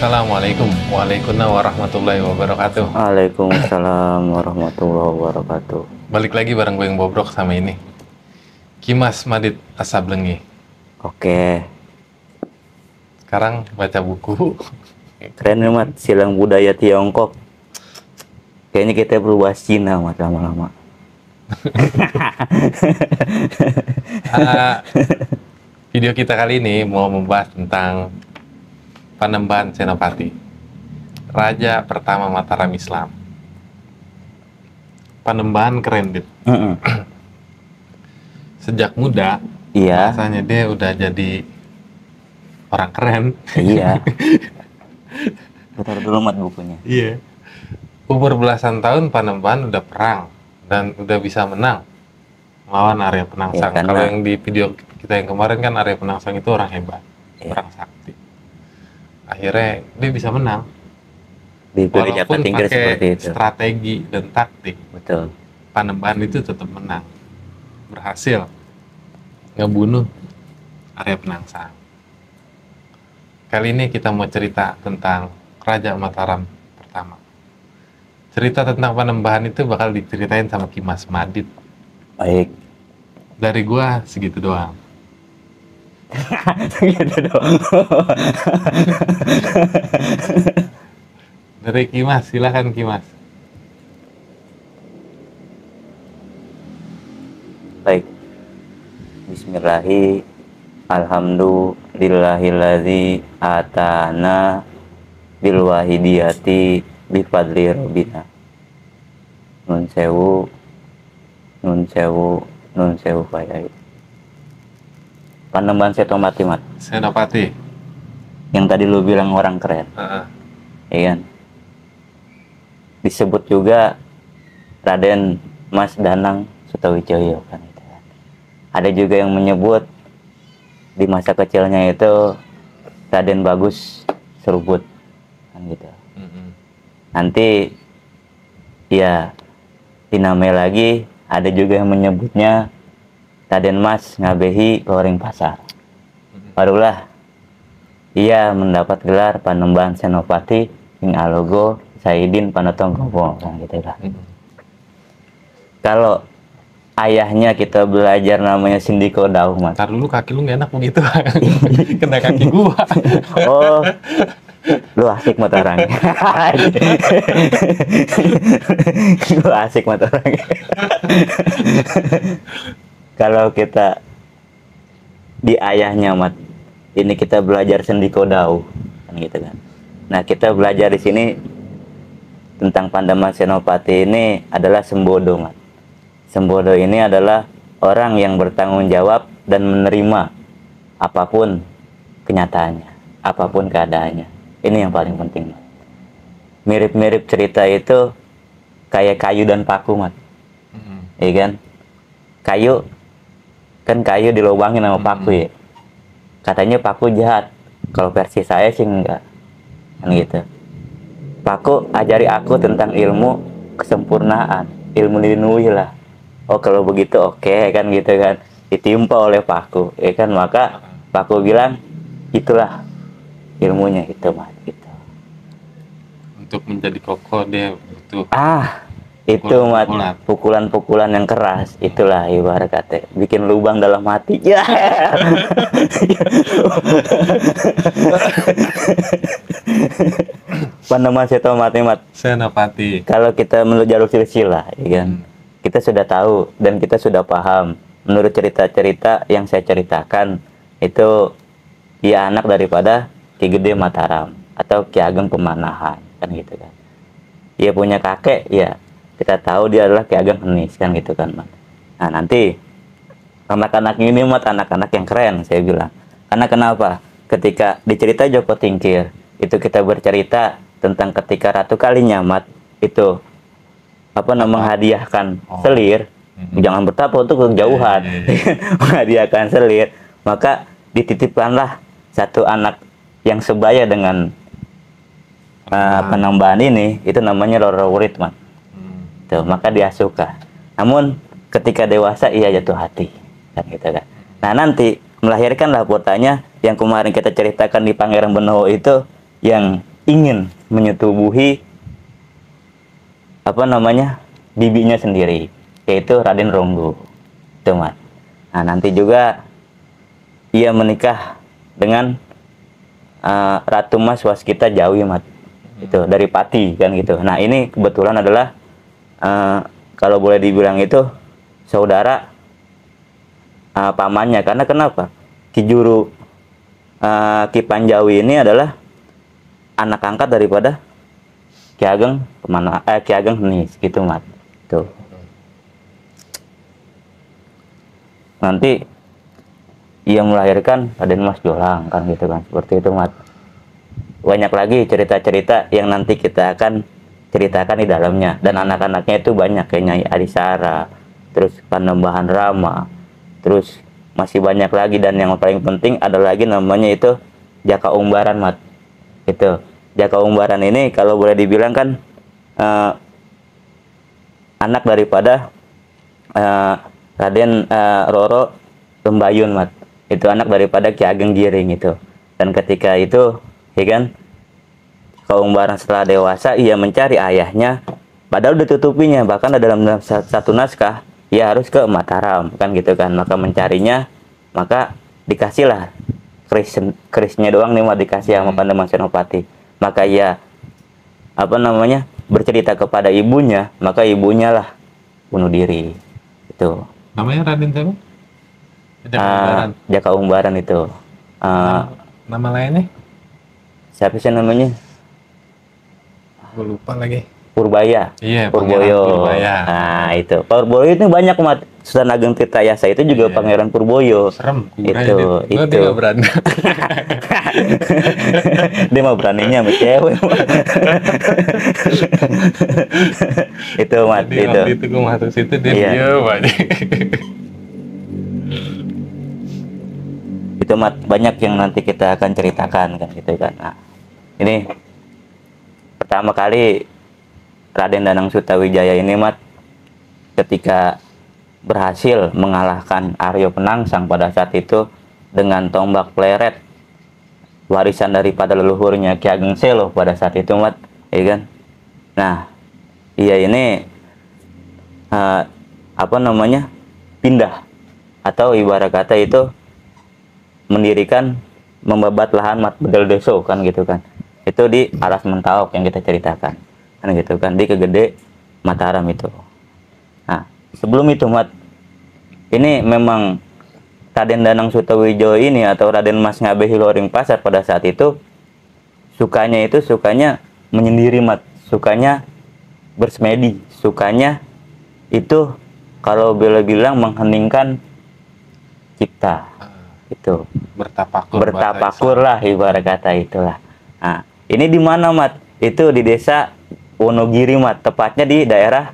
Assalamualaikum. Waalaikumsalam warahmatullahi wabarakatuh. Waalaikumsalam warahmatullahi wabarakatuh. Balik lagi bareng gue yang bobrok sama ini Kimas Madit Asablengi. Oke, Sekarang baca buku. keren nih Mat, silang budaya Tiongkok. Kayaknya kita perlu bahas Cina Mat lama-lama. Video kita kali ini mau membahas tentang Panembahan Senopati, Raja pertama Mataram Islam. Panembahan keren, Dit. Sejak muda, Iya, rasanya dia udah jadi orang keren. iya. Putar dulu Mat bukunya. Iya. Umur belasan tahun Panembahan udah perang dan udah bisa menang melawan Arya Penangsang. Ya, karena- Kalau yang di video kita yang kemarin kan Arya Penangsang itu orang hebat, Iya. orang sakti. Akhirnya dia bisa menang Di budaya walaupun Inggris seperti pakai itu. strategi dan taktik. Betul. Panembahan itu tetap menang, berhasil ngebunuh Arya Penangsang. Kali ini kita mau cerita tentang Raja Mataram pertama. Cerita tentang Panembahan itu bakal diceritain sama Kimas Madit. Baik. Dari gua segitu doang. Gitu dong. Dari Kimas, silakan Kimas. Baik. Bismillahi. Alhamdulillahilladzi atana bil wahidiyati bi fadli rabbina. Nun sewu payai. Panembahan Senopati Mat. Senopati. Yang tadi lu bilang orang keren, Heeh. ya kan? Disebut juga Raden Mas Danang Sutawijaya kan itu kan. Ada juga yang menyebut di masa kecilnya itu Raden Bagus Serubut kan gitu. Mm-mm. Nanti ya dinamai lagi, ada juga yang menyebutnya Raden Mas Ngabehi Goreng Pasar. Barulah ia mendapat gelar Panembahan Senopati ing Alogo Saidin Panotong Gobo kan gitu lah. Mm-mm. Kalau ayahnya kita belajar namanya Sindiko Dauh Mas. Ntar dulu kaki lu nggak enak begitu. Kena kaki gua. Oh, lu asik mata orang. Lu asik mata orang. Kalau kita di ayahnya Mat, ini kita belajar Sendiko Dauh kan gitu kan. Nah, kita belajar di sini tentang Panembahan Senopati ini adalah Sembodo Mat. Sembodo ini adalah orang yang bertanggung jawab dan menerima apapun kenyataannya, apapun keadaannya. Ini yang paling penting Mat. Mirip-mirip cerita itu kayak kayu dan paku Mat. Mm-mm. Iya kan? Kayu dilubangin sama paku ya. Katanya paku jahat. Kalau versi saya sih enggak. Kan gitu. Paku ajari aku tentang ilmu kesempurnaan, ilmu dinuhi lah. Oh kalau begitu oke kan gitu kan. Ditimpa oleh paku, ya kan, maka paku bilang itulah ilmunya itu Mas gitu. Untuk menjadi kokoh dia butuh Itu Mat, Pukulan. pukulan-pukulan yang keras. Itulah ibarat kata bikin lubang dalam hati. Ya. Panembahan Senopati Mat. Senopati. Kalau kita menurut jalur silsilah, ya kan, kita sudah tahu dan kita sudah paham. Menurut cerita-cerita yang saya ceritakan, itu dia anak daripada Ki Gede Mataram atau Ki Ageng Pemanahan, kan gitu kan. Dia punya kakek, ya kita tahu dia adalah Ki Ageng Henis, kan gitu kan Mat. Nah nanti anak-anak ini Mat, anak-anak yang keren saya bilang. Karena kenapa? Ketika di cerita Joko Tingkir itu kita bercerita tentang ketika Ratu Kalinyamat itu menghadiahkan selir. Jangan bertapa untuk kejauhan. Menghadiahkan selir, maka dititipkanlah satu anak yang sebaya dengan Panembahan ini, itu namanya Roro Wurit Mat. Tuh, maka dia suka. Namun ketika dewasa ia jatuh hati kan gitu kan. Nah nanti melahirkanlah putranya yang kemarin kita ceritakan di Pangeran Benowo itu, yang ingin menyetubuhi apa namanya bibinya sendiri, yaitu Raden Ronggo, itu Mat. Nah nanti juga ia menikah dengan Ratu Mas Waskita Jawi Mat, itu dari Pati kan gitu. Nah ini kebetulan adalah kalau boleh dibilang itu saudara pamannya, karena kenapa Ki Juru Ki Panjawi ini adalah anak angkat daripada Ki Ageng Ki Ageng Henis gitu Mat. Tuh. Nanti ia melahirkan Raden Mas Jolang kan gitu kan, seperti itu Mat. Banyak lagi cerita-cerita yang nanti kita akan ceritakan di dalamnya, dan anak-anaknya itu banyak kayak Nyai Adisara, terus Panembahan Rama, terus masih banyak lagi, dan yang paling penting ada lagi namanya itu Jaka Umbaran Mat. Itu Jaka Umbaran ini kalau boleh dibilang kan anak daripada Raden Roro Rembayun Mat. Itu anak daripada Ki Ageng Giring itu. Dan ketika itu ya kan Jaka Umbaran setelah dewasa ia mencari ayahnya, padahal ditutupinya, bahkan ada dalam satu naskah ia harus ke Mataram kan gitu kan. Maka mencarinya, maka dikasihlah kerisnya doang nih Mat, dikasih sama Pandeman Senopati. Maka ia apa namanya bercerita kepada ibunya, maka ibunya lah bunuh diri. Itu Namanya Raden siapa? Jaka Umbaran. Jaka Umbaran itu Nama lainnya? siapa sih namanya? Gue lupa lagi. Purbaya. Iya, Purboyo. Pangeran Purbaya. Nah itu Purboyo itu banyak Mat. Sultan Ageng Tirta Yasa itu juga Iya. Pangeran Purboyo. Serem. Itu. Dia nggak berani. Dia mah beraninya sama cewek. Itu Mat. Jadi Itu. waktu itu gue masuk situ dia Iya. diem aja. Itu Mat, banyak yang nanti kita akan ceritakan kan gitu kan. Nah, ini pertama kali Raden Danang Sutawijaya ini Mat, ketika berhasil mengalahkan Aryo Penangsang pada saat itu dengan tombak pleret, warisan daripada leluhurnya Ki Ageng Selo pada saat itu Mat, ya kan. Nah ia ini apa namanya pindah, atau ibarat kata itu mendirikan, membabat lahan Mat Bedel Deso kan gitu kan. Itu di Alas Mentaok yang kita ceritakan kan gitu kan, di Kegede Mataram itu. Nah sebelum itu Mat, ini memang Raden Danang Sutawijaya ini atau Raden Mas Ngabehi Loring Pasar pada saat itu sukanya menyendiri Mat, sukanya bersemedi, sukanya itu kalau boleh bilang mengheningkan cipta. Itu bertapakur lah ibarat kata itulah. Nah ini di mana Mat? Itu di desa Wonogiri Mat, tepatnya di daerah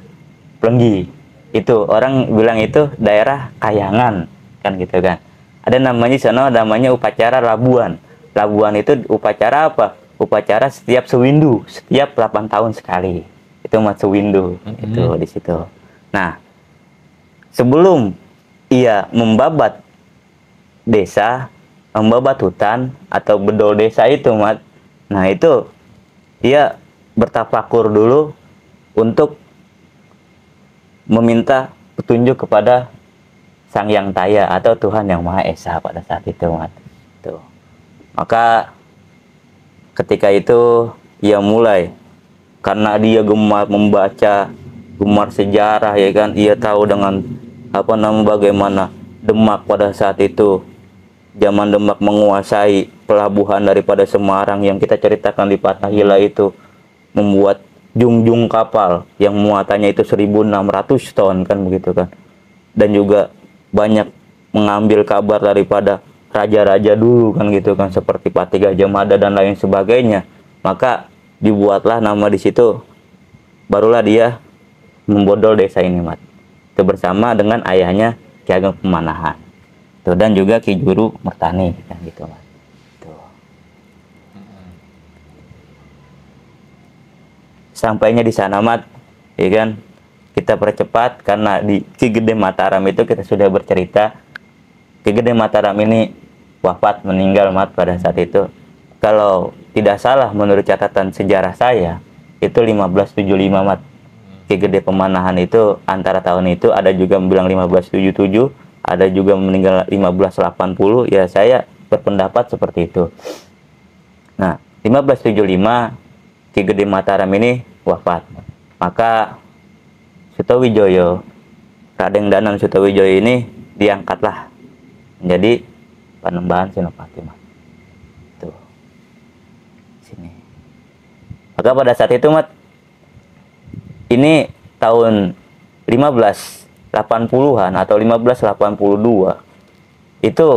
Plenggi. Itu orang bilang itu daerah Kayangan kan gitu kan. Ada namanya di sana namanya upacara Labuan. Labuan itu upacara apa? Upacara setiap sewindu, setiap 8 tahun sekali. Itu Mat sewindu. Itu di situ. Nah, sebelum ia membabat desa, membabat hutan atau bedol desa itu Mat. Nah, itu ia bertafakur dulu untuk meminta petunjuk kepada Sang Yang Taya atau Tuhan Yang Maha Esa pada saat itu Mat. Tuh. Maka ketika itu ia mulai, karena dia gemar membaca, gemar sejarah ya kan, ia tahu dengan apa namanya bagaimana Demak pada saat itu, zaman Demak menguasai pelabuhan daripada Semarang yang kita ceritakan di Fathahillah itu, membuat jungjung kapal yang muatannya itu 1.600 ton kan begitu kan. Dan juga banyak mengambil kabar daripada raja-raja dulu kan gitu kan, seperti Pati Gajah Mada dan lain sebagainya. Maka dibuatlah nama di situ, barulah dia membodol desa ini Mat. Itu bersama dengan ayahnya Ki Ageng Pemanahan. Tuh, dan juga Ki Juru Mertani kan gitu Mat. Sampainya di sana Mat, ya kan, kita percepat karena di Ki Gede Mataram itu kita sudah bercerita. Ki Gede Mataram ini wafat, meninggal Mat pada saat itu kalau tidak salah menurut catatan sejarah saya itu 1575 Mat. Ki Gede Pemanahan itu antara tahun itu ada juga yang bilang 1577, ada juga meninggal 1580. Ya saya berpendapat seperti itu. Nah, 1575 Ki Gede Mataram ini wafat. Maka Sutawijaya, Raden Danang Sutawijaya ini diangkatlah menjadi Panembahan Senopati Mat. Tuh. Sini. Maka pada saat itu Mat, ini tahun 1580-an atau 1582 itu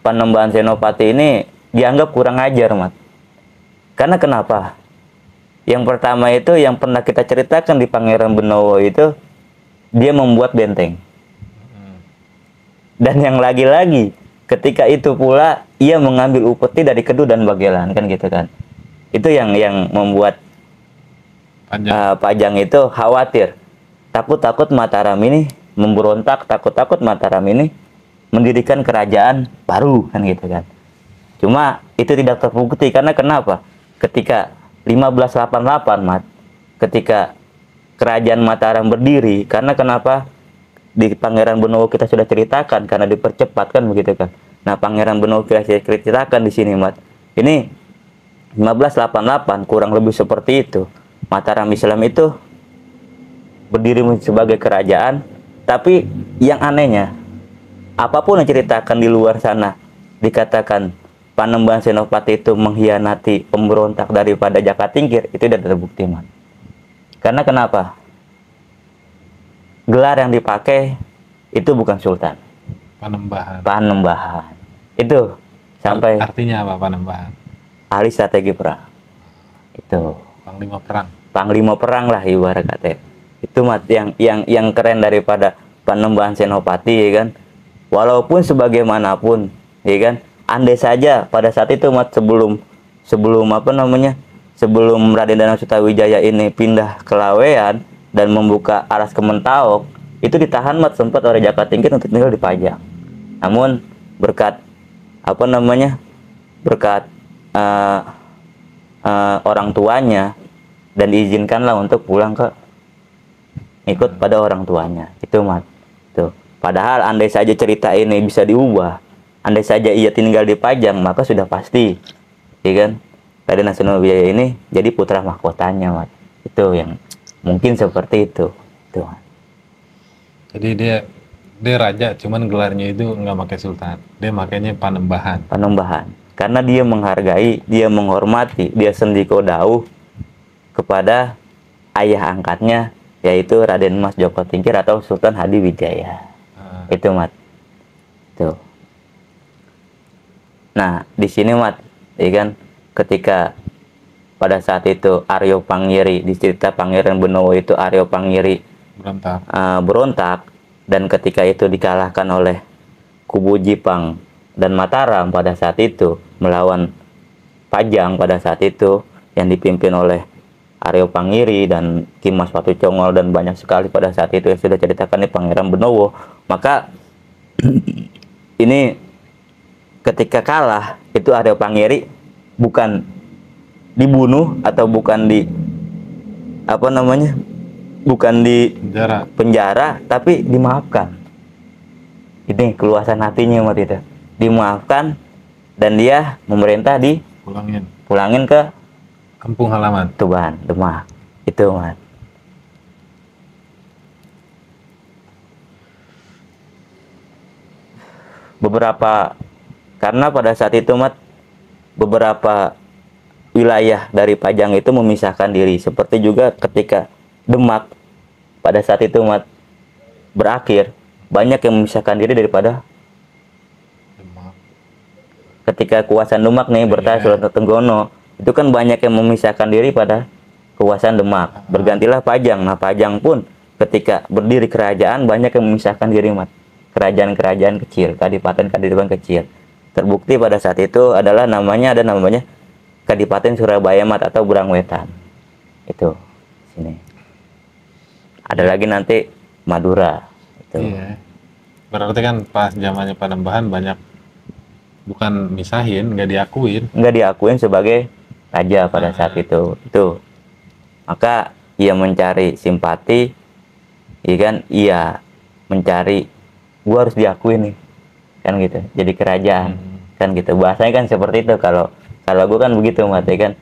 Panembahan Senopati ini dianggap kurang ajar Mat. Karena kenapa? Yang pertama itu yang pernah kita ceritakan di Pangeran Benowo itu dia membuat benteng. Dan yang lagi-lagi ketika itu pula ia mengambil upeti dari Kedu dan Bagelan kan gitu kan. Itu yang membuat Pajang itu khawatir, takut Mataram ini memberontak, takut Mataram ini mendirikan kerajaan baru kan gitu kan. Cuma itu tidak terbukti karena kenapa? Ketika 1588 Mat, ketika kerajaan Mataram berdiri, karena kenapa? Di Pangeran Benowo kita sudah ceritakan karena dipercepat kan begitu kan. Nah, Pangeran Benowo kita ceritakan di sini Mat. Ini 1588 kurang lebih seperti itu. Mataram Islam itu berdiri sebagai kerajaan, tapi yang anehnya, apapun yang ceritakan di luar sana, dikatakan Panembahan Senopati itu mengkhianati pemberontak daripada Jakatingkir, itu tidak terbukti, Man. Karena kenapa? Gelar yang dipakai itu bukan Sultan. Panembahan. Itu sampai artinya apa Panembahan? Ahli strategi perang. Itu. Panglima perang lah ibarat kata. Itu Mat yang keren daripada Panembahan Senopati ya kan. Walaupun sebagaimanapun ya kan, andai saja pada saat itu Mat sebelum Raden Danang Sutawijaya ini pindah ke Lawean dan membuka aras Kementau, itu ditahan Mat sempat oleh Jakatingkir untuk tinggal di Pajang. Namun berkat orang tuanya dan diizinkanlah untuk pulang ikut pada orang tuanya. Itu Mat. Tuh. Padahal andai saja cerita ini bisa diubah, andai saja ia tinggal di Pajang, maka sudah pasti, ya kan? Raden Sutawijaya ini jadi putra mahkotanya, Mat. Itu yang mungkin seperti itu. Tuh. Jadi dia raja, cuman gelarnya itu nggak pakai sultan, dia makanya Panembahan. Karena dia menghargai, dia menghormati, dia sendiko dauh kepada ayah angkatnya, yaitu Raden Mas Joko Tingkir atau Sultan Hadiwijaya. Itu Mat. Tuh. Nah, di sini Mat, ya kan, ketika pada saat itu Aryo Pangiri, di cerita Pangeran Benowo itu Aryo Pangiri berontak, dan ketika itu dikalahkan oleh kubu Jipang dan Mataram pada saat itu melawan Pajang pada saat itu yang dipimpin oleh Aryo Pangiri dan Ki Mas Watucongol dan banyak sekali pada saat itu yang sudah ceritakan di Pangeran Benowo. Maka ini ketika kalah itu Aryo Pangiri bukan dibunuh atau bukan bukan di penjara, tapi dimaafkan. Ini keluasan hatinya Mat itu. Dimaafkan dan dia memerintah pulangin ke kampung halaman Tuban, Demak. Itu Mat. Karena pada saat itu Mat, beberapa wilayah dari Pajang itu memisahkan diri, seperti juga ketika Demak pada saat itu Mat berakhir, banyak yang memisahkan diri daripada Demak. Ketika kuasaan Demak nih bertahan Sultan Tenggono, itu kan banyak yang memisahkan diri pada kuasaan Demak. Bergantilah Pajang. Nah, Pajang pun ketika berdiri kerajaan banyak yang memisahkan diri Mat. Kerajaan-kerajaan kecil, kadipaten-kadipaten kecil. Terbukti pada saat itu adalah namanya Kadipaten Surabaya Mat atau Burangwetan. Itu sini. Ada lagi nanti Madura. Itu. Iya. Berarti kan pas zamannya Panembahan banyak bukan misahin, nggak diakuin. nggak diakuin sebagai raja pada saat itu. Maka ia mencari simpati, iya kan, ia mencari gua harus diakui nih, kan gitu, jadi kerajaan. Kan gitu bahasanya kan seperti itu. Kalau gua kan begitu Mat, ya kan.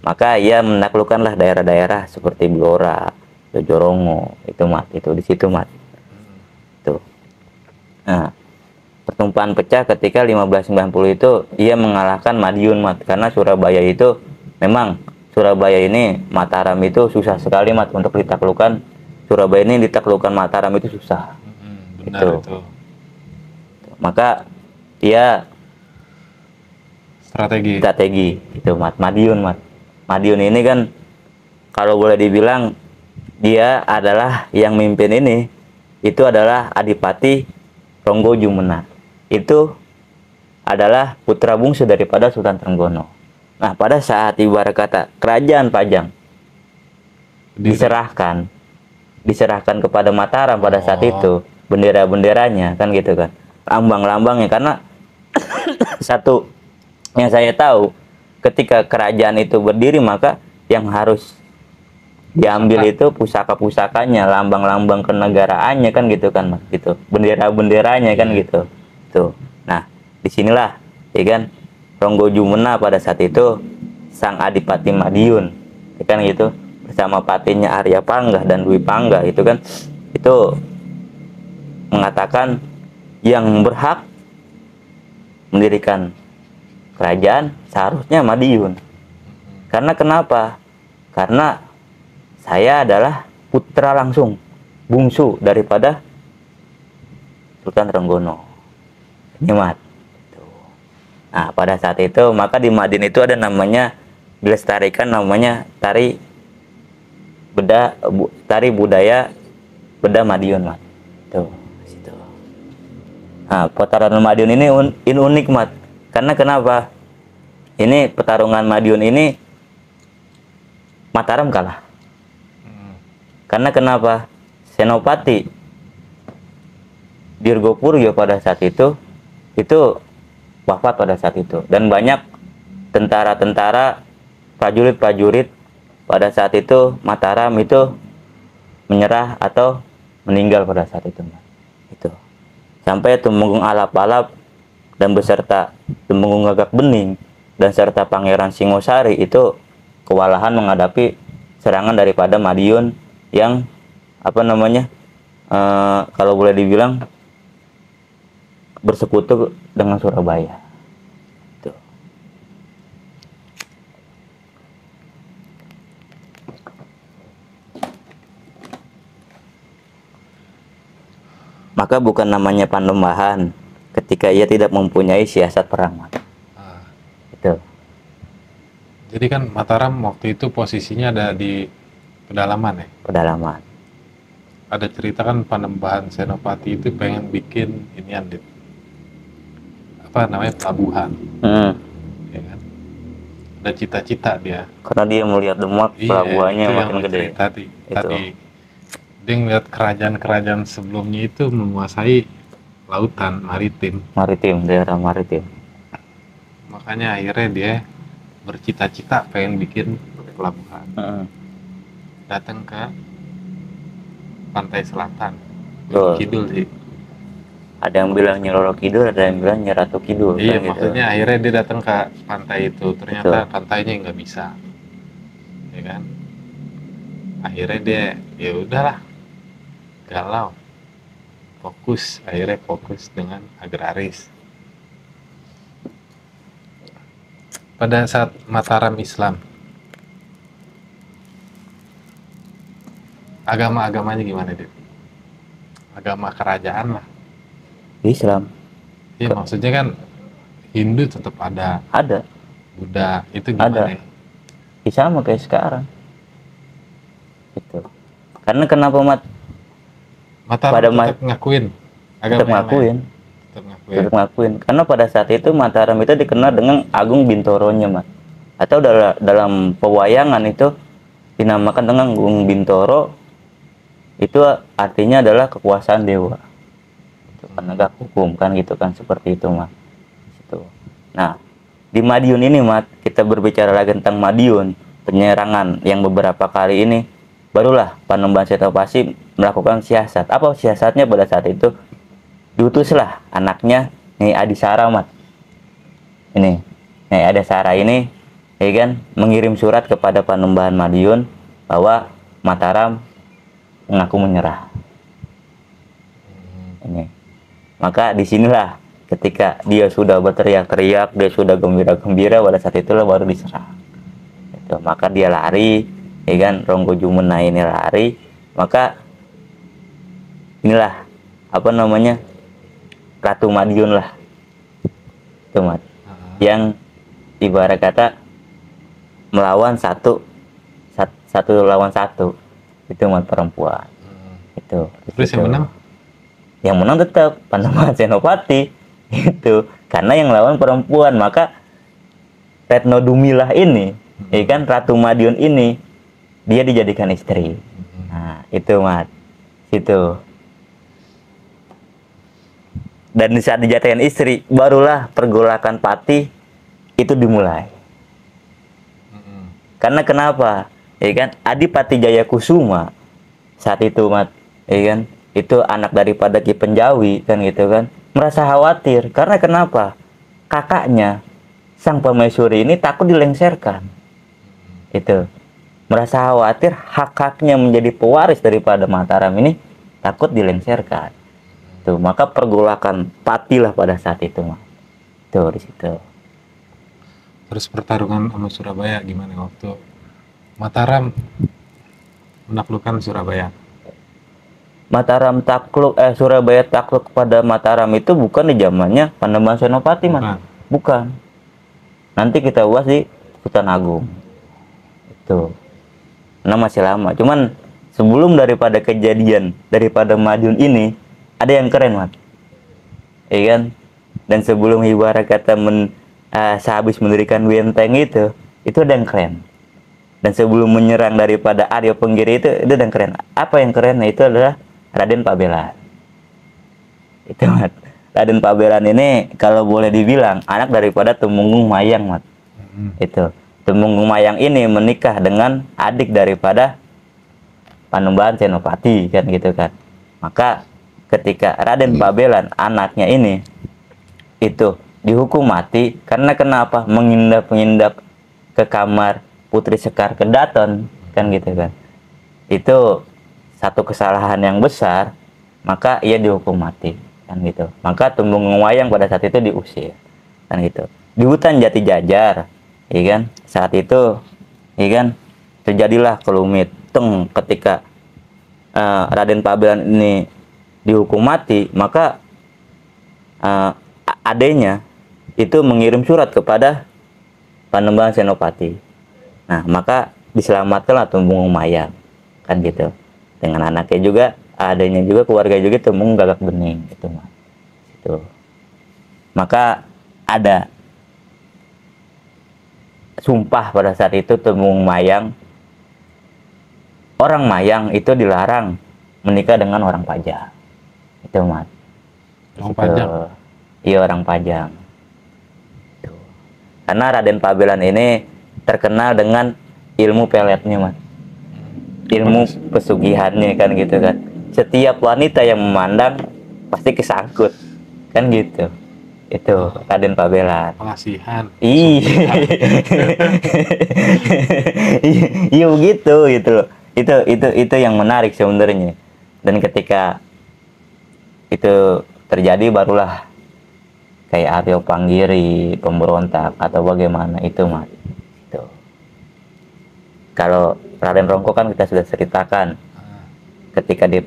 Maka ia menaklukkanlah daerah-daerah seperti Blora, Jorongo, itu Mat, itu di situ Mat. Tuh. Nah, pertumpahan pecah ketika 1590 itu ia mengalahkan Madiun Mat, karena Surabaya itu memang Surabaya ini Mataram itu susah sekali Mat untuk ditaklukkan. Surabaya ini ditaklukkan Mataram itu susah. Benar itu. Maka dia strategi itu Mat, Madiun ini kan kalau boleh dibilang dia adalah yang mimpin ini, itu adalah Adipati Ronggo Jumena. Itu adalah putra bungsu daripada Sultan Trenggono. Nah, pada saat ibarat kata kerajaan Pajang diserahkan kepada Mataram pada saat itu, bendera-benderanya kan gitu kan, lambang-lambangnya. Karena satu yang saya tahu, ketika kerajaan itu berdiri maka yang harus diambil itu pusaka-pusakanya, lambang-lambang kenegaraannya kan gitu kan Mas, gitu, bendera-benderanya kan gitu. Tuh. Nah, disinilah ya kan Ronggo Jumena pada saat itu sang Adipati Madiun, ya kan gitu, bersama patinya Arya Panggah dan Dwi Panggah itu kan, itu mengatakan yang berhak mendirikan kerajaan seharusnya Madiun. Karena kenapa? Karena saya adalah putra langsung bungsu daripada Sultan Trenggono. Ini Mat. Nah, pada saat itu maka di Madiun itu ada namanya, dilestarikan namanya tari budaya Beda Madiun Mat. Tuh, situ. Nah, pertarungan Madiun ini unik Mat. Karena kenapa? Ini pertarungan Madiun ini Mataram kalah. Karena kenapa? Senopati Dirgopuryo pada saat itu wafat pada saat itu, dan banyak tentara-tentara, prajurit-prajurit pada saat itu Mataram itu menyerah atau meninggal pada saat itu. Itu sampai Tumenggung Alap-Alap dan beserta Tumenggung Gagak Bening dan serta Pangeran Singosari itu kewalahan menghadapi serangan daripada Madiun yang kalau boleh dibilang bersekutu dengan Surabaya. Tuh. Maka bukan namanya Panembahan ketika ia tidak mempunyai siasat perang. Itu. Jadi kan Mataram waktu itu posisinya ada di pedalaman ya? Pedalaman. Ada cerita kan Panembahan Senopati itu pengen bikin inian, pelabuhan. Ya kan? Ada cita-cita dia. Karena dia melihat Demak, pelabuhannya makin gede. Tadi dia ngeliat kerajaan-kerajaan sebelumnya itu menguasai lautan, daerah maritim. Makanya akhirnya dia bercita-cita pengen bikin pelabuhan. Datang ke pantai selatan, Kidul sih. Ada yang bilang Nyiroro Kidul, ada yang bilang Nyeratu Kidul. Iya, kan maksudnya gitu. akhirnya dia datang ke pantai itu, ternyata pantainya nggak bisa, ya kan? Akhirnya dia ya udahlah, galau, akhirnya fokus dengan agraris. Pada saat Mataram Islam, agama-agamanya gimana dia? Agama kerajaan lah. Islam. Iya, maksudnya kan Hindu tetap ada. Buddha itu gimana? Ada. Sama kayak sekarang. Gitu. Karena kenapa Mataram tetap ngakuin agama tetap ngakuin. Karena pada saat itu Mataram itu dikenal dengan Agung Bintoronya Mat. Atau dalam pewayangan itu dinamakan dengan Agung Bintoro. Itu artinya adalah kekuasaan dewa. Penegak hukum kan gitu kan, seperti itu Mas. Itu. Nah, di Madiun ini, Mat, kita berbicara lagi tentang Madiun, penyerangan yang beberapa kali ini, barulah Panembahan Senopati melakukan siasat. Apa siasatnya pada saat itu? Diutuslah anaknya Nyai Adisara, Mat. Ini, Nyai Adisara ini, ya kan, mengirim surat kepada Panembahan Madiun bahwa Mataram mengaku menyerah. Ini. Maka disinilah ketika dia sudah berteriak-teriak, dia sudah gembira-gembira, pada saat itulah baru diserang. Itu. Maka dia lari, ya kan, Ronggo Jumena ini lari, maka inilah apa namanya, Ratu Madiun lah, itu, Mat, yang ibarat kata melawan satu lawan satu, itu, Mat, perempuan. Itu. Terus yang menang? Yang menang tetap Panembahan Senopati itu, karena yang lawan perempuan. Maka Retno Dumilah ini, ya kan, Ratu Madiun ini, dia dijadikan istri. Nah, itu, Mat, itu. Dan di saat dijadikan istri, barulah pergolakan Pati itu dimulai. Karena kenapa? Ya kan, Adipati Jayakusuma saat itu, Mat, ya kan, itu anak daripada Ki Penjawi, kan gitu kan, merasa khawatir. Karena kenapa? Kakaknya Sang Permaisuri ini takut dilengserkan. Itu. Merasa khawatir hak-haknya menjadi pewaris daripada Mataram ini takut dilengserkan. Tuh, maka pergolakan Patilah pada saat itu, Mat. Tuh, di situ. Terus pertarungan sama Surabaya gimana waktu Mataram menaklukkan Surabaya? Surabaya takluk kepada Mataram itu bukan di zamannya Panembahan Senopati, Mat. Bukan. Nanti kita ulas di Hutan Agung. Itu. Nah, masih lama. Cuman sebelum daripada kejadian daripada Madiun ini, ada yang keren, Mat. Iya kan? Dan sebelum ibarat kata sehabis mendirikan benteng itu ada yang keren. Dan sebelum menyerang daripada Arya Penggiri itu ada yang keren. Apa yang keren? Nah, itu adalah Raden Pabelan. Itu, Mat. Raden Pabelan ini kalau boleh dibilang anak daripada Tumenggung Mayang, Mat. Itu. Tumenggung Mayang ini menikah dengan adik daripada Panembahan Senopati, kan gitu kan. Maka ketika Raden Pabelan anaknya ini itu dihukum mati karena kenapa? Mengindap ke kamar Putri Sekar Kedaton, kan gitu kan. Itu satu kesalahan yang besar, maka ia dihukum mati, kan gitu. Maka Tumenggung Mayang pada saat itu diusir, kan gitu. Di hutan Jati Jajar, ya kan, saat itu, ya kan, terjadilah kelumit ketika Raden Pabelan ini dihukum mati. Maka adanya itu mengirim surat kepada Panembahan Senopati. Nah, maka diselamatkanlah Tumenggung Mayang, kan gitu. Dengan anaknya juga, adanya juga, keluarga juga, Tumenggung Gagak Bening, gitu, Mas. Itu. Maka ada sumpah pada saat itu Tumenggung Mayang, orang Mayang itu dilarang menikah dengan orang Pajang. Itu, Mas. Orang Pajang? Iya, orang Pajang. Itu. Karena Raden Pabelan ini terkenal dengan ilmu peletnya, Mas. Ilmu pesugihannya, kan gitu kan. Setiap wanita yang memandang pasti kesangkut, kan gitu. Itu Raden Pabelan. Pengasihan. Iya begitu gitu loh. Itu yang menarik sebenarnya. Dan ketika itu terjadi barulah kayak Arya Panggiri pemberontak atau bagaimana itu, Mas. Itu. Kalau Raden Rongko kan kita sudah ceritakan ketika di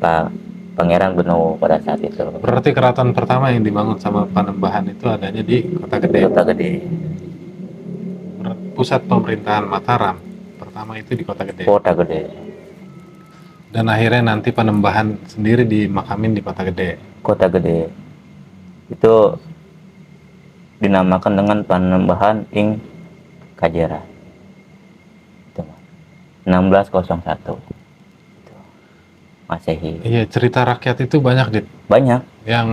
Pangeran Benowo pada saat itu. Berarti keraton pertama yang dibangun sama Panembahan itu adanya di Kota Gede. Kota Gede. Pusat pemerintahan Mataram pertama itu di Kota Gede. Kota Gede. Dan akhirnya nanti Panembahan sendiri dimakamin di Kota Gede. Kota Gede. Itu dinamakan dengan Panembahan Ing Kajera. Itu 1601. Itu. Masehi. Iya, cerita rakyat itu banyak, Dit. Banyak. Yang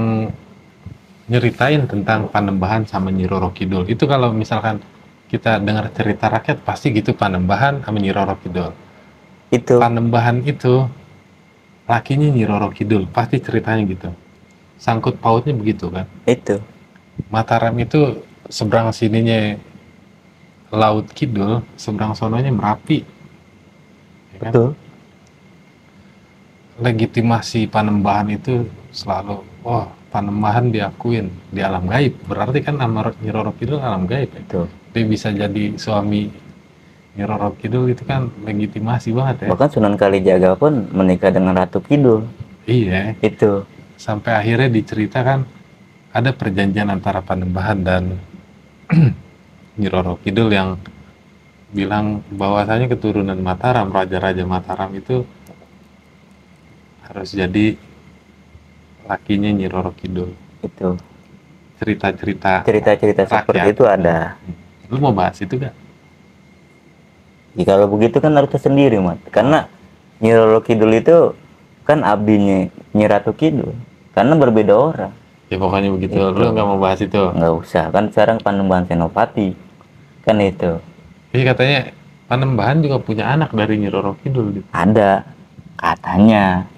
nyeritain tentang Panembahan sama Nyi Roro Kidul. Itu kalau misalkan kita dengar cerita rakyat pasti gitu, Panembahan sama Nyi Roro Kidul. Itu Panembahan itu lakinya Nyi Roro Kidul, pasti ceritanya gitu. Sangkut pautnya begitu kan. itu Mataram itu seberang sininya Laut Kidul, seberang sononya Merapi. Ya kan? betul. Legitimasi Panembahan itu selalu, oh Panembahan diakuin di alam gaib, berarti kan nama Nyi Roro Kidul alam gaib ya. Betul. Dia bisa jadi suami Nyi Roro Kidul, itu kan legitimasi banget ya. Bahkan Sunan Kalijaga pun menikah dengan Ratu Kidul. Iya, Itu sampai akhirnya diceritakan ada perjanjian antara Panembahan dan Nyi Roro Kidul yang bilang bahwasanya keturunan Mataram, raja-raja Mataram itu harus jadi lakinya Nyi Roro Kidul. itu Cerita-cerita cerita-cerita seperti rakyat. itu ada. Lu mau bahas itu gak? Ya, kalau begitu kan harus tersendiri, Mat. Karena Nyi Roro Kidul itu kan abdinya Nyi Ratu Kidul. Karena berbeda orang. Ya pokoknya begitu. Itu. Lu nggak mau bahas itu? Nggak usah. Kan sekarang Panembahan Senopati. Kan itu. Jadi katanya Panembahan juga punya anak dari Nyi Roro Kidul gitu. Ada. Katanya.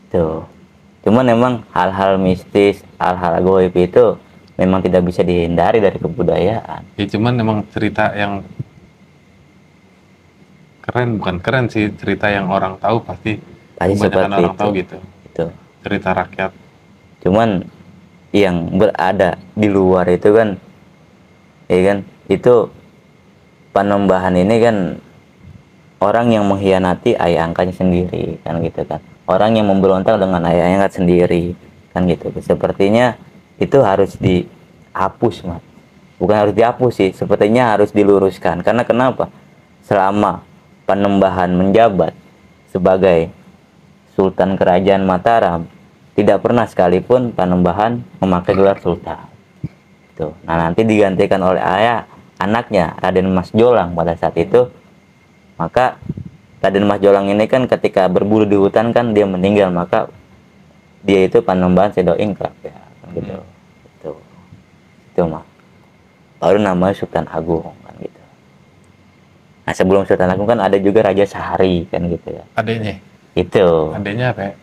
Tuh. Cuman memang hal-hal mistis, hal-hal goib itu memang tidak bisa dihindari dari kebudayaan. Ya cuman emang cerita yang keren, bukan keren sih, cerita yang orang tahu pasti Pasti kebanyakan seperti orang itu. tahu gitu. Itu. Cerita rakyat. Cuman yang berada di luar itu kan, ya kan, itu Panembahan ini kan orang yang mengkhianati ayah angkatnya sendiri, kan gitu kan. Orang yang memberontak dengan ayah angkat sendiri, kan gitu. Sepertinya itu harus dihapus, Mas. Bukan harus dihapus sih, sepertinya harus diluruskan. Karena kenapa? Selama Panembahan menjabat sebagai Sultan Kerajaan Mataram, tidak pernah sekalipun Panembahan memakai gelar Sultan. Tuh. Nah, nanti digantikan oleh anaknya Raden Mas Jolang pada saat itu. Maka Raden Mas Jolang ini kan ketika berburu di hutan kan dia meninggal, maka dia itu Panembahan Sedo Ingkrap ya, gitu. Itu mah. Baru namanya Sultan Agung kan gitu. Nah, sebelum Sultan Agung kan ada juga Raja Sehari kan gitu ya. Adanya? Itu. Adanya apa ya?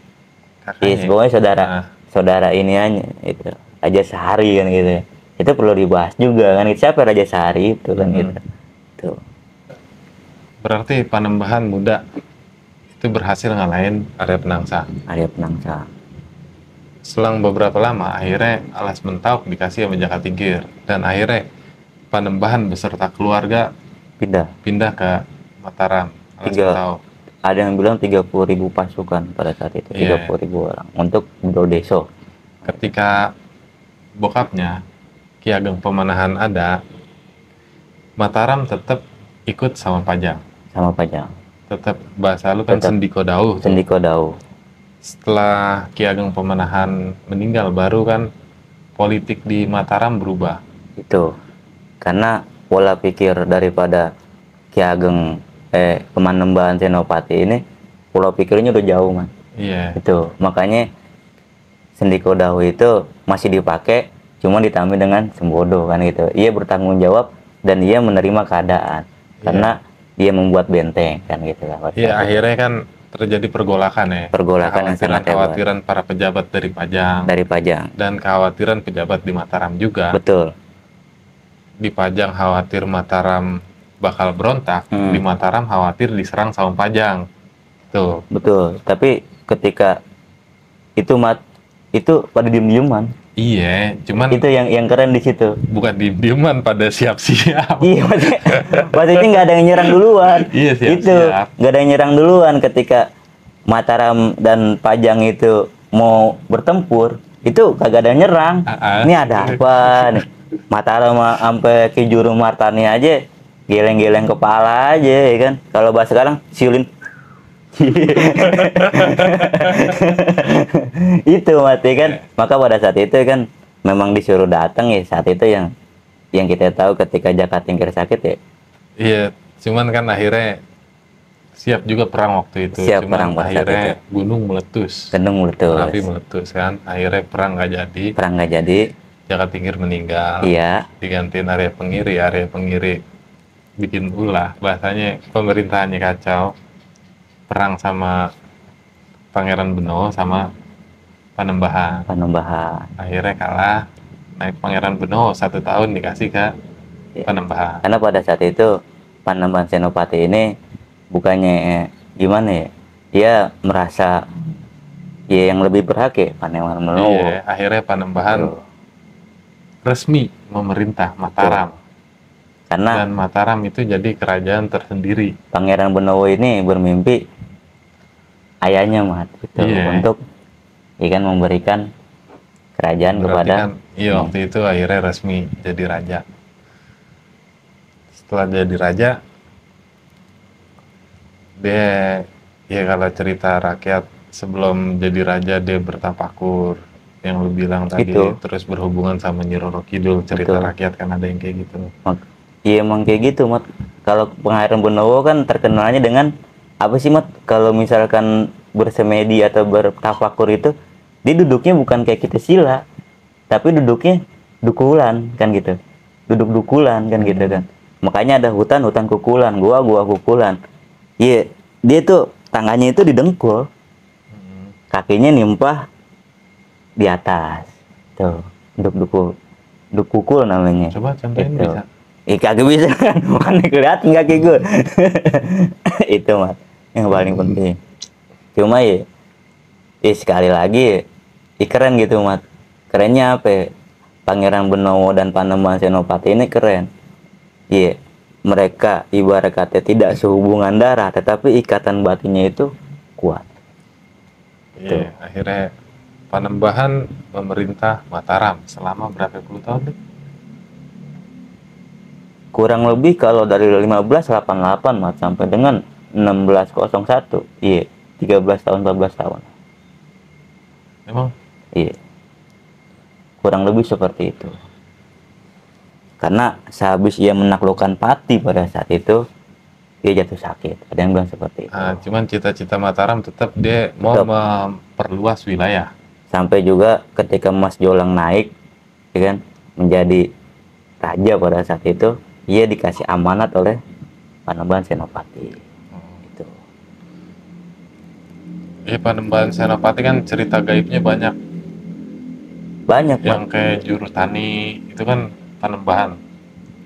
Iya, Kakaknya? pokoknya Nah, saudara ini aja itu. Raja Sehari kan gitu ya. Itu perlu dibahas juga kan. Siapa Raja Sehari itu kan gitu. Tuh. berarti Panembahan muda itu berhasil ngalahin Arya Penangsa. Arya Penangsa. Selang beberapa lama, akhirnya Alas Mentawuk dikasih sama Jakatingkir. Dan akhirnya Panembahan beserta keluarga Pindah ke Mataram, Alas Tiga. Mentawuk. Ada yang bilang 30.000 pasukan pada saat itu. Iya. 30.000 orang untuk Brodeso. Ketika bokapnya Ki Ageng Pemanahan ada, Mataram tetap ikut sama Pajang. Sama Pajang. Tetap bahasa lu kan Tetap. Sendiko Dauh tuh. Sendiko Dauh. Setelah Ki Ageng Pemanahan meninggal, baru kan politik di Mataram berubah. Itu. Karena pola pikir daripada Ki Ageng Panembahan Senopati ini, pola pikirnya udah jauh, man. Iya. Itu. Makanya Sendiko Dauh itu masih dipakai, cuma ditambah dengan Sembodo kan gitu. Ia bertanggung jawab dan ia menerima keadaan. Karena dia membuat benteng kan gitu lah. Iya, akhirnya kan terjadi pergolakan ya. Pergolakan yang sangat hebat. Kekhawatiran para pejabat dari Pajang. Dari Pajang. Dan kekhawatiran pejabat di Mataram juga. Betul. Di Pajang khawatir Mataram bakal berontak, di Mataram khawatir diserang sama Pajang. Tuh. Betul. Tapi ketika itu pada diem-dieman. Iya, cuman Itu yang keren di situ. bukan diem-dieman, pada siap-siap. Iya, maksudnya nggak ada yang nyerang duluan. Iya, siap-siap. Itu nggak ada yang nyerang duluan ketika Mataram dan Pajang itu mau bertempur, itu kagak ada yang nyerang. Ini ada apa nih? Mataram sampai ke Juru Martani aja geleng-geleng kepala aja, ya kan? Kalau bahasa sekarang siulin. Itu mati kan. Maka pada saat itu kan memang disuruh datang ya, saat itu yang kita tahu ketika Jakatingkir sakit ya. Iya, cuman kan akhirnya siap juga perang waktu itu. Siap cuman perang pada saat akhirnya itu. gunung meletus. Gendeng meletus. Api meletus kan. Akhirnya perang nggak jadi. Perang nggak jadi. Jaka Tingkir meninggal, Iya, digantiin Arya Pengiri bikin ulah, bahasanya pemerintahannya kacau, perang sama Pangeran Benowo sama Panembahan. Panembahan. Akhirnya kalah, naik Pangeran Benowo 1 tahun dikasih ke Ya. Panembahan. Karena pada saat itu Panembahan Senopati ini bukannya gimana ya, dia merasa ya yang lebih berhak ya Panembahan Benowo. Iya, akhirnya Panembahan Tuh. resmi memerintah Mataram. Karena Dan Mataram itu jadi kerajaan tersendiri. Pangeran Benowo ini bermimpi ayahnya Mat gitu, Iya. untuk ikan memberikan kerajaan Berarti kepada kan, iya waktu itu akhirnya resmi jadi raja. Setelah jadi raja, dia ya kalau cerita rakyat sebelum jadi raja dia bertapakur yang lu bilang tadi, Gitu. terus berhubungan sama Nyi Roro Kidul, cerita Betul. rakyat kan ada yang kayak gitu. Iya emang kayak gitu Mat. Kalau Pangeran Benowo kan terkenalnya dengan apa sih Mat? Kalau misalkan bersemedi atau bertafakur itu, dia duduknya bukan kayak kita sila, tapi duduknya dukulan kan gitu. Duduk dukulan kan gitu kan. Makanya ada hutan kukulan, gua kukulan. Iya, dia tuh tangannya itu didengkul, kakinya nimpah di atas. Tuh, dukukul namanya. Coba contohin Gitu. bisa. Kagak bisa kan, mana kelihatan kaki gue. Itu Mas, yang paling penting. Cuma ya sekali lagi, keren gitu Mas. Kerennya apa ya? Pangeran Benowo dan Panembahan Senopati ini keren. Iya, mereka ibarat kata tidak sehubungan darah, tetapi ikatan batinnya itu kuat. Iya, akhirnya Panembahan memerintah Mataram selama berapa puluh tahun nih? Kurang lebih kalau dari 1588 Mas sampai dengan 1601. Iya, 13 tahun 14 tahun. Emang? Iya. Kurang lebih seperti itu. Karena sehabis ia menaklukkan Pati pada saat itu, dia jatuh sakit. Ada yang bilang seperti itu. Cuman cita-cita Mataram tetap dia mau Tetap. memperluas wilayah. Sampai juga ketika Mas Jolang naik, ya kan, menjadi raja pada saat itu, ia dikasih amanat oleh Panembahan Senopati. Itu. Panembahan Senopati kan cerita gaibnya banyak. Banyak Yang Mas. kayak Juru Tani itu kan Panembahan.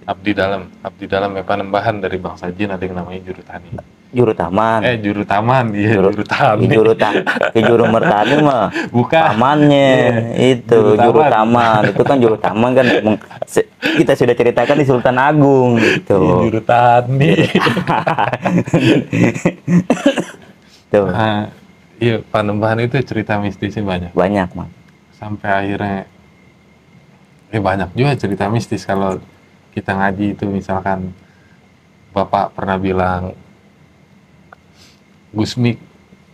Abdi dalam ya Panembahan dari bangsa jin ada yang namanya Juru Tani. Juru Taman. Juru Taman, iya Juru Tani. Juru Mertani mah Bukan. tamannya itu Juru Juru Taman. Taman. Itu kan Juru Taman kan kita sudah ceritakan di Sultan Agung gitu. Iya, Juru Tani. Tuh, Iya, Panembahan itu cerita mistisnya banyak. banyak Mas. Sampai akhirnya banyak juga cerita mistis kalau kita ngaji itu, misalkan Bapak pernah bilang Gusmik,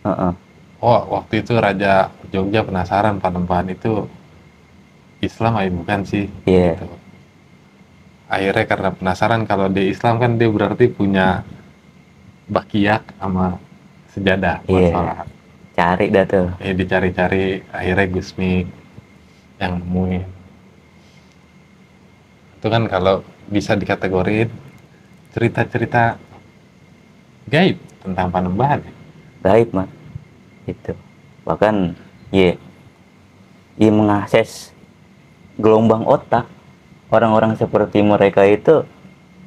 Heeh. waktu itu Raja Jogja penasaran Panembahan itu Islam atau bukan sih. Iya. Gitu. Akhirnya karena penasaran kalau dia Islam kan dia berarti punya bakiak sama sejadah buat Iya. sholat. Cari dah tuh. Dicari-cari, akhirnya Gusmik yang nemuin. Itu kan kalau bisa dikategoriin cerita-cerita gaib tentang Panembahan. Gaib Mas. Itu. Bahkan iya mengakses gelombang otak orang-orang seperti mereka itu.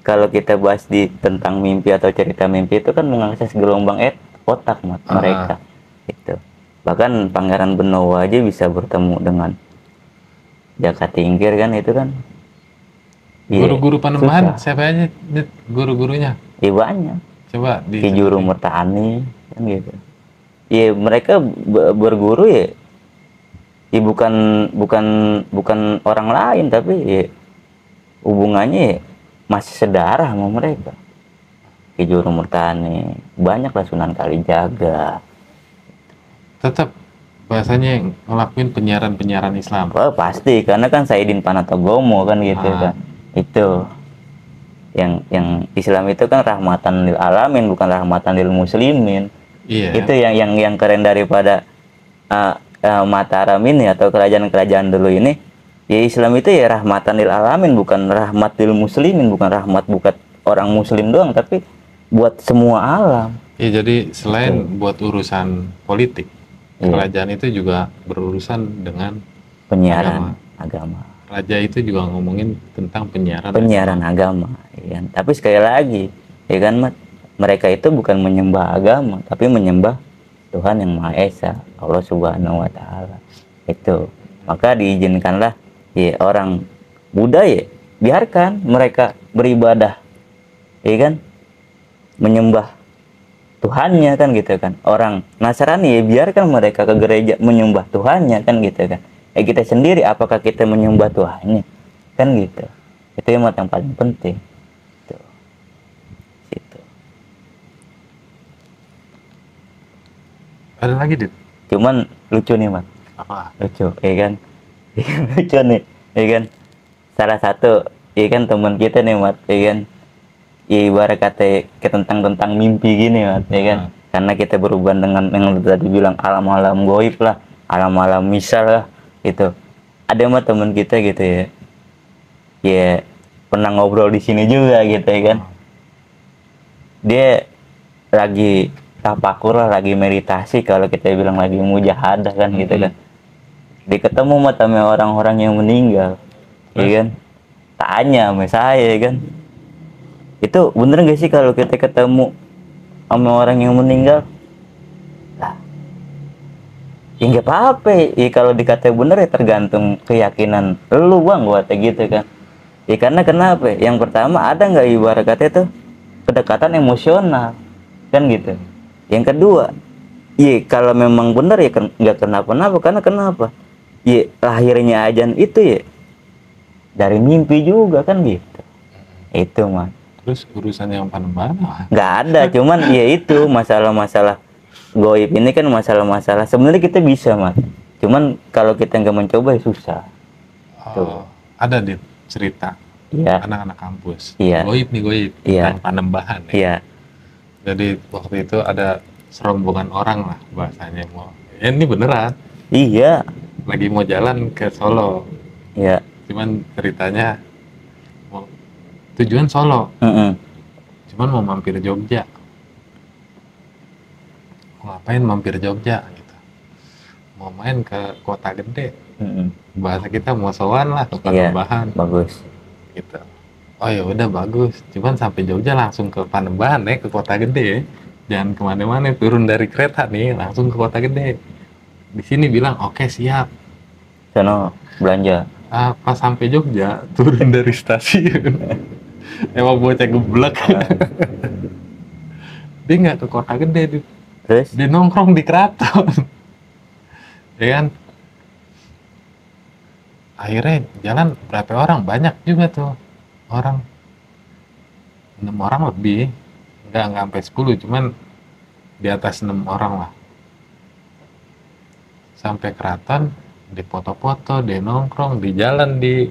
Kalau kita bahas tentang mimpi atau cerita mimpi itu kan mengakses gelombang otak Mas, mereka. Itu. Bahkan Pangeran Benowo aja bisa bertemu dengan Jaka Tingkir kan, itu kan. Iya, Guru-guru Panembahan susah. siapa aja guru-gurunya? Iya banyak. Coba Ki Juru Mertani kan gitu. Iya mereka berguru ya. Ya bukan orang lain, tapi ya hubungannya ya masih sedarah sama mereka. Ki Juru Mertani, banyak lah Sunan Kalijaga. Tetap bahasanya ngelakuin penyiaran Islam. Oh, pasti karena kan Saidin Panatagomo kan gitu kan. Itu yang Islam itu kan rahmatan lil alamin, bukan rahmatan lil muslimin. Iya. Itu yang keren daripada Mataram ini atau kerajaan-kerajaan dulu ini. Ya Islam itu ya rahmatan lil alamin, bukan rahmat lil muslimin, bukan rahmat buat orang muslim doang, tapi buat semua alam. Ya, jadi selain buat urusan politik, Iya. kerajaan itu juga berurusan dengan Penyiaran agama. raja itu juga ngomongin tentang penyiaran. Penyiaran agama, ya kan? Tapi sekali lagi, ya kan, Mat, mereka itu bukan menyembah agama, tapi menyembah Tuhan yang Maha Esa, Allah Subhanahu wa Ta'ala. Itu. Maka diizinkanlah ya orang Buddha ya, biarkan mereka beribadah, ya kan, menyembah Tuhannya kan gitu kan. Orang Nasrani ya biarkan mereka ke gereja menyembah Tuhannya kan gitu kan. Kita sendiri apakah kita menyembah Tuhannya kan gitu. Itu yang paling penting. Tuh. Situ. Ada lagi, Dit? Cuman lucu nih, Mat. Apa? Lucu, ya kan. Lucu nih, ya kan. Salah satu, ya kan, teman kita nih, Mat, ya kan. Ya ibarat kata tentang mimpi gini, Mat, ya kan. Karena kita berhubungan dengan yang tadi bilang alam-alam goib lah, alam-alam misal lah, gitu. Ada mah teman kita gitu ya. Ya pernah ngobrol di sini juga gitu ya kan. Dia lagi tafakur lah, lagi meditasi, kalau kita bilang lagi mujahadah kan gitu kan. Dia ketemu sama orang-orang yang meninggal, ya kan. Tanya sama saya, ya kan. Itu bener gak sih kalau kita ketemu sama orang yang meninggal? Lah, ya nggak apa-apa. Ya kalau dikata bener ya tergantung keyakinan lu, Bang, gua kata gitu kan. Ya karena kenapa? Yang pertama, ada nggak ibarat kata itu kedekatan emosional kan gitu. Yang kedua, ya kalau memang bener ya nggak kenapa-napa. Karena kenapa? Ya lahirnya ajan itu ya dari mimpi juga kan gitu. Itu mah. Terus urusan yang Panembahan? Nggak ada, cuman ya itu masalah-masalah goib ini kan masalah-masalah sebenarnya kita bisa, Mas. Cuman kalau kita nggak mencoba ya susah. Tuh. Ada, Dit, cerita Iya. anak-anak kampus. Iya. Goib nih, goib. Iya. Tentang Panembahan ya. Iya. Jadi waktu itu ada serombongan orang lah bahasanya, mau. Ya, ini beneran. Iya. Lagi mau jalan ke Solo. Iya. Cuman ceritanya tujuan Solo, cuman mau mampir Jogja. Ngapain mampir Jogja gitu? Mau main ke kota gede. Bahasa kita mau sowan lah ke Panembahan. Iya, bagus. Gitu. Oh ya udah bagus. Cuman sampai Jogja langsung ke Panembahan ya, ke kota gede. Jangan kemana-mana, turun dari kereta nih langsung ke kota gede. Di sini bilang oke, siap. Sono belanja. Pas sampai Jogja turun dari stasiun. Emang bocah geblek. Dia nggak ke kota gede, Terus dia nongkrong di keraton. Ya kan, akhirnya jalan berapa orang, banyak juga tuh orang, 6 orang lebih, nggak sampai 10, cuman di atas 6 orang lah. Sampai keraton, di foto-foto, di nongkrong, di jalan, di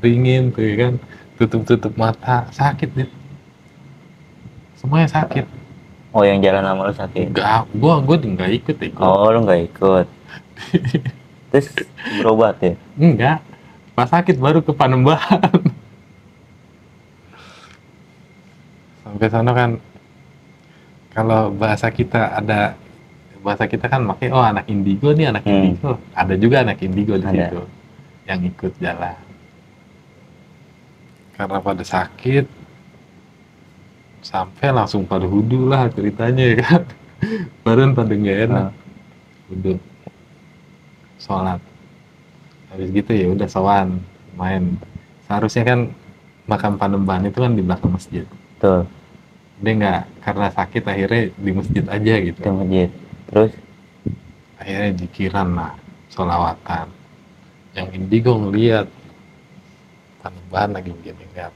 beringin tuh ya kan, tutup-tutup mata, sakit Dit. Semuanya sakit. oh yang jalan sama lu sakit? Enggak, gua nggak ikut. Oh, lu nggak ikut. Terus berobat ya? Enggak, pas sakit baru ke Panembahan. Sampai sana kan, kalau bahasa kita kan makanya, oh anak indigo nih, anak indigo. Ada juga anak indigo di situ yang ikut jalan. Karena pada sakit, sampai langsung pada wudhu lah ceritanya ya kan. Badan pada nggak enak, wudhu, sholat. Habis gitu ya udah sowan, main. Seharusnya kan makam Panembahan itu kan di belakang masjid. Betul. Dia nggak, karena sakit akhirnya di masjid aja gitu. Di masjid. Terus akhirnya jikiran lah, sholawatan. Yang indigo ngeliat Panembahan lagi begini, nggak.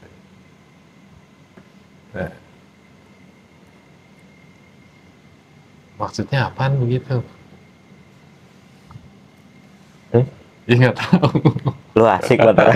Maksudnya apaan begitu? Ya nggak tahu. lu asik banget.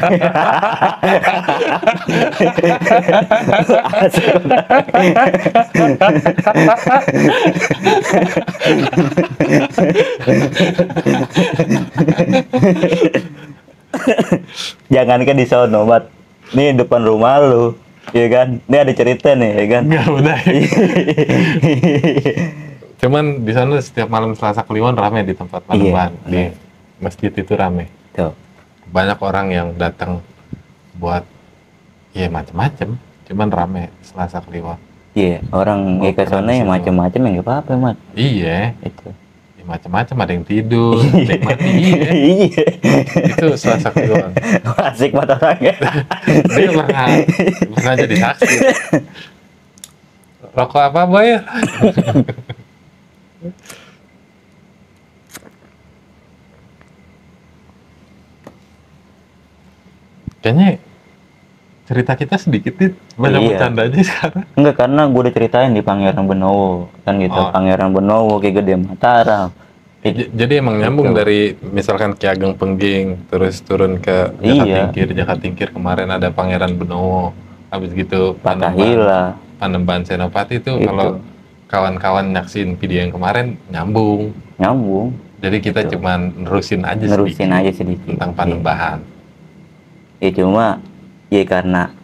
Jangankan di sono, Mat. Nih depan rumah lu, ya kan? Ini ada cerita nih, ya kan? Nggak udah. Cuman di sana setiap malam Selasa Kliwon rame di tempat Panembahan. Di masjid itu rame. Tuh. Banyak orang yang datang buat ya macam-macam. Cuman rame Selasa Kliwon. Iya, orang ke sana yang macam-macam ya nggak apa-apa, Mat. Iya. Itu. Ya, macam-macam, ada yang tidur, ada yang mati. Iya. Itu Selasa Kliwon. Asik mata orangnya. Dia pernah jadi saksi. Rokok apa, Boy? Kayaknya cerita kita sedikit nih, banyak bercanda aja sekarang. Enggak, karena gue udah ceritain di Pangeran Benowo kan gitu. Pangeran Benowo, Ki Gede Mataram. Jadi emang nyambung dari misalkan Ki Ageng Pengging, terus turun ke Jaka Tingkir kemarin ada Pangeran Benowo, habis gitu Panembahan Senopati itu kalau kawan-kawan nyaksin video yang kemarin nyambung. Jadi kita cuman nerusin aja sedikit tentang Panembahan. Ya cuma ya karena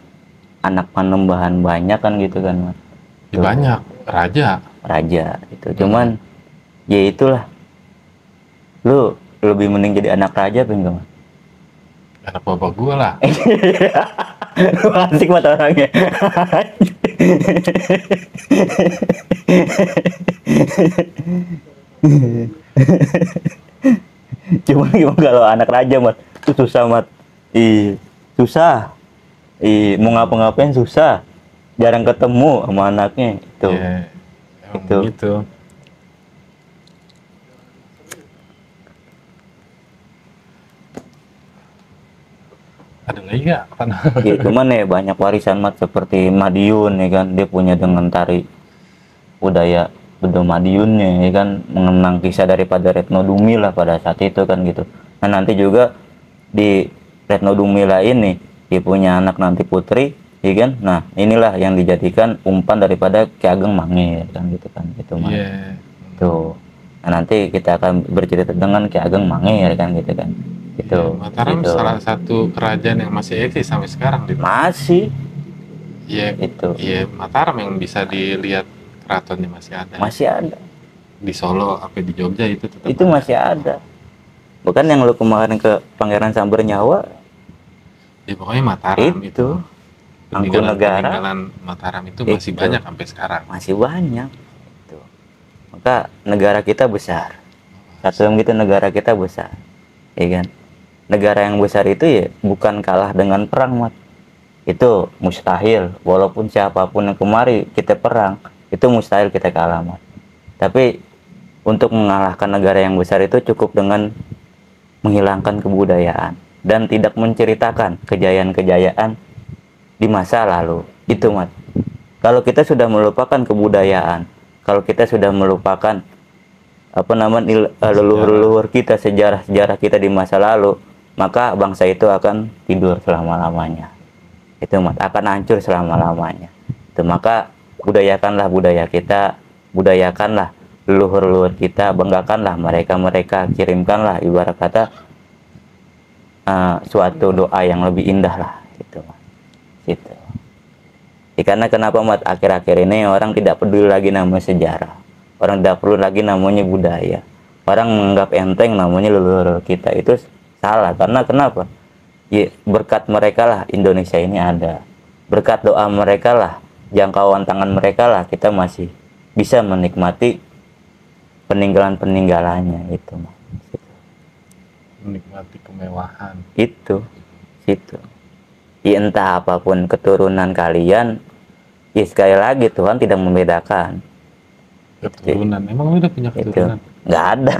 anak Panembahan banyak kan gitu kan, Mas. Ya, banyak raja itu. Cuman ya itulah, lu lebih mending jadi anak raja apa enggak, Mas? Anak bapak gua lah. Asik mata orangnya. Cuman gimana kalau anak raja, Mat? Itu susah, Mat. Susah. Mau ngapa-ngapain susah. Jarang ketemu sama anaknya itu. Itu. Gitu. Ada lagi nggak? Ya, cuman ya banyak warisan, Mat, seperti Madiun ya kan, dia punya dengan tari budaya Madiunnya ya kan, mengenang kisah daripada Retno Dumila pada saat itu kan gitu. Nah nanti juga di Retno Dumila ini dia punya anak nanti putri ya kan. Nah inilah yang dijadikan umpan daripada Ki Ageng Mangir kan gitu kan gitu, Mat. Tuh. Nah nanti kita akan bercerita dengan Ki Ageng Mangir kan gitu kan. Gitu. Mataram gitu. Salah satu kerajaan yang masih eksis sampai sekarang gitu. Masih. Iya. Itu. Iya, Mataram yang bisa dilihat keratonnya masih ada. Masih ada. Di Solo apa di Jogja itu tetap. Itu masih ada. Bukan yang lu kemarin ke Pangeran Sambernyawa. Ya pokoknya Mataram itu. Peninggalan Mataram itu masih banyak sampai sekarang. Masih banyak. Itu. Maka negara kita besar. Satu yang gitu, negara kita besar. Ya kan? Negara yang besar itu ya bukan kalah dengan perang, Mat. Itu mustahil. Walaupun siapapun yang kemari kita perang, itu mustahil kita kalah, Mat. Tapi untuk mengalahkan negara yang besar itu cukup dengan menghilangkan kebudayaan dan tidak menceritakan kejayaan-kejayaan di masa lalu. Itu, Mat. Kalau kita sudah melupakan kebudayaan, kalau kita sudah melupakan leluhur-leluhur kita, sejarah-sejarah kita di masa lalu, maka bangsa itu akan tidur selama-lamanya. Itu, Mat, akan hancur selama-lamanya. Itu, maka budayakanlah budaya kita, budayakanlah leluhur-leluhur kita, banggakanlah mereka, kirimkanlah ibarat kata suatu doa yang lebih indah lah, gitu, Mat. Gitu. Karena kenapa, Mat, akhir-akhir ini orang tidak peduli lagi namanya sejarah, orang tidak perlu lagi namanya budaya, orang menganggap enteng namanya leluhur kita. Itu salah. Karena kenapa? Ya, berkat mereka lah Indonesia ini ada, berkat doa mereka lah, jangkauan tangan mereka lah kita masih bisa menikmati peninggalan-peninggalannya itu, Mas. Menikmati kemewahan itu ya, entah apapun keturunan kalian, ya sekali lagi Tuhan tidak membedakan keturunan. Emang lu udah punya keturunan? Nggak ada.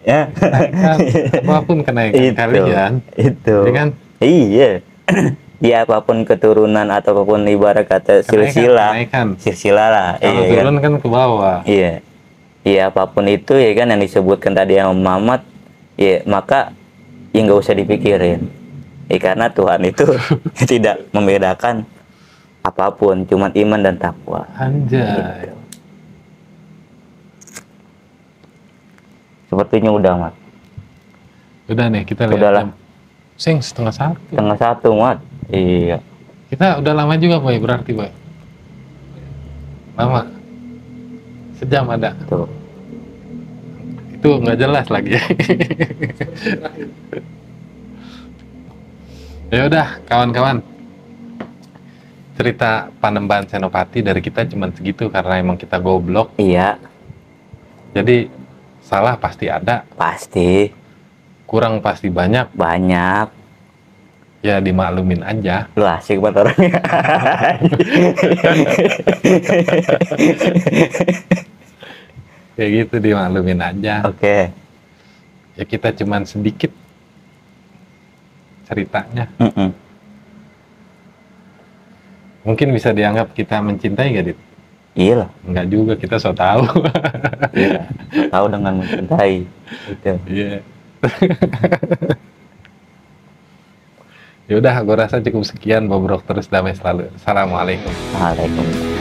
Ya, kenaikan apapun kenaikan kalian itu ya kan? Iya. Ya apapun keturunan atau apapun ibarat kata silsilah lah. Kalau turun kan ke bawah. Iya. Iya apapun itu ya kan yang disebutkan tadi sama Muhammad, ya maka ya nggak usah dipikirin. Ya karena Tuhan itu tidak membedakan apapun, cuman iman dan takwa. Anjay. Gitu. Sepertinya udah, Mat. Udah nih, kita lihat Udahlah. jam. Sing, setengah satu. Setengah satu, Mat. Iya. Kita udah lama juga, Boy, berarti, Boy. Lama. Sejam ada. Tuh. Itu nggak jelas lagi. Ya udah, kawan-kawan. Cerita Panembahan Senopati dari kita cuma segitu karena emang kita goblok. Iya, Jadi salah pasti ada, pasti. kurang pasti banyak. Banyak. Ya dimaklumin aja. Lu asik banget orangnya. Kayak gitu dimaklumin aja. Oke. Ya kita cuman sedikit ceritanya. Mm-mm. Mungkin bisa dianggap kita mencintai gak, Dit? Iya lah. Enggak juga, kita so tahu. Iya. Tahu dengan mencintai. Gitu. Iya. Ya udah, gue rasa cukup sekian. Bobrok terus, damai selalu. Assalamualaikum. Waalaikumsalam.